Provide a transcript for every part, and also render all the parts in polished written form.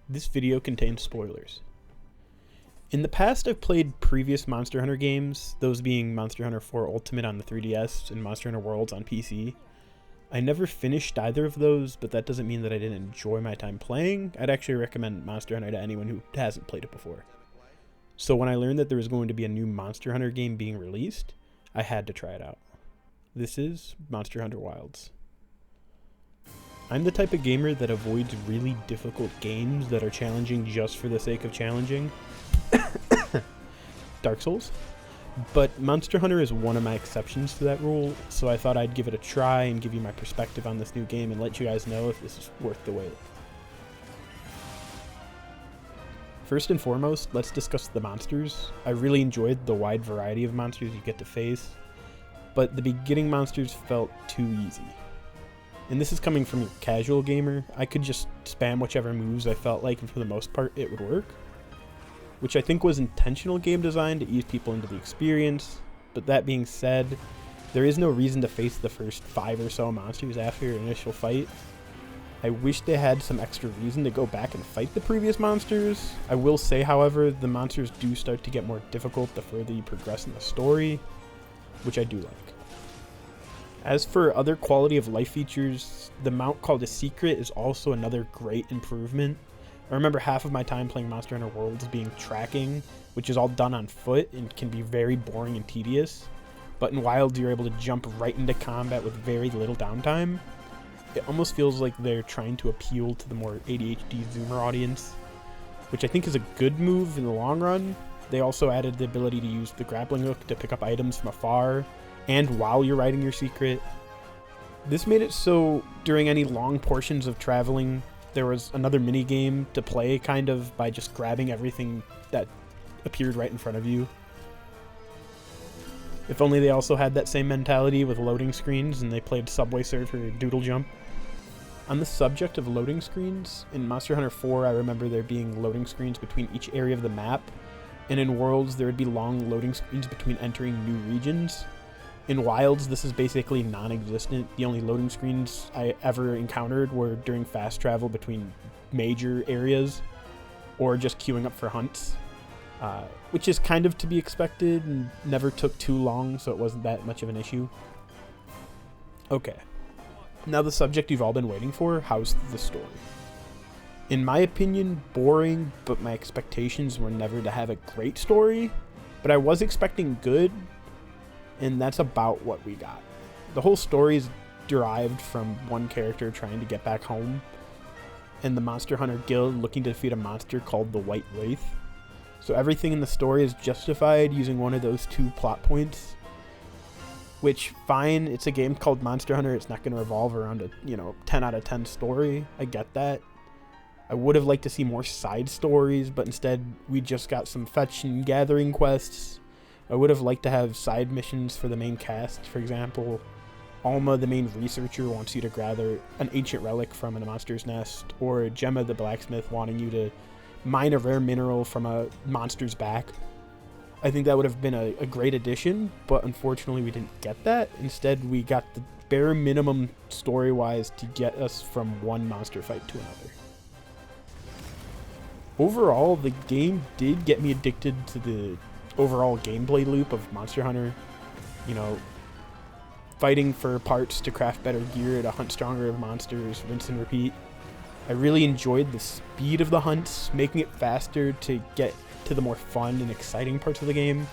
This video contains spoilers. In the past, I've played previous Monster Hunter games, those being Monster Hunter 4 Ultimate on the 3DS and Monster Hunter Worlds on PC. I never finished either of those, but that doesn't mean that I didn't enjoy my time playing. I'd actually recommend Monster Hunter to anyone who hasn't played it before. So when I learned that there was going to be a new Monster Hunter game being released, I had to try it out. This is Monster Hunter Wilds. I'm the type of gamer that avoids really difficult games that are challenging just for the sake of challenging. Dark Souls. But Monster Hunter is one of my exceptions to that rule, so I thought I'd give it a try and give you my perspective on this new game and let you guys know if this is worth the wait. First and foremost, let's discuss the monsters. I really enjoyed the wide variety of monsters you get to face, but the beginning monsters felt too easy. And this is coming from a casual gamer. I could just spam whichever moves I felt like, and for the most part it would work, which I think was intentional game design to ease people into the experience. But that being said, there is no reason to face the first 5 or so monsters after your initial fight. I wish they had some extra reason to go back and fight the previous monsters. I will say, however, the monsters do start to get more difficult the further you progress in the story, which I do like. As for other quality of life features, the mount called a secret is also another great improvement. I remember half of my time playing Monster Hunter Worlds being tracking, which is all done on foot and can be very boring and tedious. But in Wilds, you're able to jump right into combat with very little downtime. It almost feels like they're trying to appeal to the more ADHD Zoomer audience, which I think is a good move in the long run. They also added the ability to use the grappling hook to pick up items from afar and while you're riding your secret. This made it so during any long portions of traveling, there was another mini game to play kind of by just grabbing everything that appeared right in front of you. If only they also had that same mentality with loading screens and they played Subway Surfer or Doodle Jump. On the subject of loading screens, in Monster Hunter 4 I remember there being loading screens between each area of the map, and in Worlds there would be long loading screens between entering new regions. In Wilds, this is basically non-existent. The only loading screens I ever encountered were during fast travel between major areas or just queuing up for hunts, which is kind of to be expected and never took too long, so it wasn't that much of an issue. Okay, now the subject you've all been waiting for, how's the story? In my opinion, boring, but my expectations were never to have a great story, but I was expecting good, and that's about what we got. The whole story is derived from one character trying to get back home, and the Monster Hunter Guild looking to defeat a monster called the White Wraith. So everything in the story is justified using one of those 2 plot points, which, fine, it's a game called Monster Hunter, it's not going to revolve around a 10 out of 10 story. I get that. I would have liked to see more side stories, but instead we just got some fetch and gathering quests. I would have liked to have side missions for the main cast. For example, Alma, the main researcher, wants you to gather an ancient relic from a monster's nest, or Gemma, the blacksmith, wanting you to mine a rare mineral from a monster's back. I think that would have been a great addition, but unfortunately we didn't get that. Instead, we got the bare minimum story-wise to get us from one monster fight to another. Overall, the game did get me addicted to the overall gameplay loop of Monster Hunter, fighting for parts to craft better gear to hunt stronger monsters, rinse and repeat. I really enjoyed the speed of the hunts, making it faster to get to the more fun and exciting parts of the game.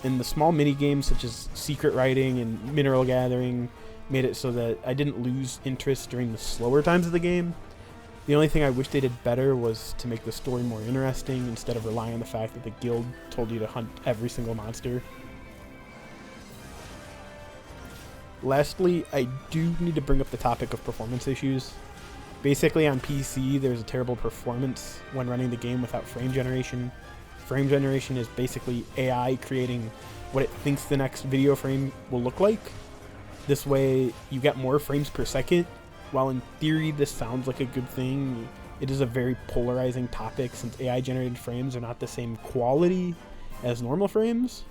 And the small mini games such as secret writing and mineral gathering made it so that I didn't lose interest during the slower times of the game. The only thing I wish they did better was to make the story more interesting instead of relying on the fact that the guild told you to hunt every single monster. Lastly, I do need to bring up the topic of performance issues. Basically, on PC, there's a terrible performance when running the game without frame generation. Frame generation is basically AI creating what it thinks the next video frame will look like. This way, you get more frames per second. While in theory this sounds like a good thing, it is a very polarizing topic since AI-generated frames are not the same quality as normal frames.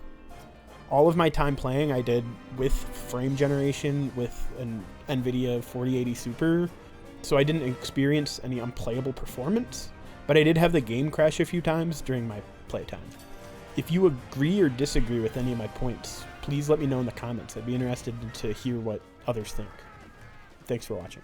All of my time playing I did with frame generation with an NVIDIA 4080 Super, so I didn't experience any unplayable performance, but I did have the game crash a few times during my playtime. If you agree or disagree with any of my points, please let me know in the comments. I'd be interested to hear what others think. Thanks for watching.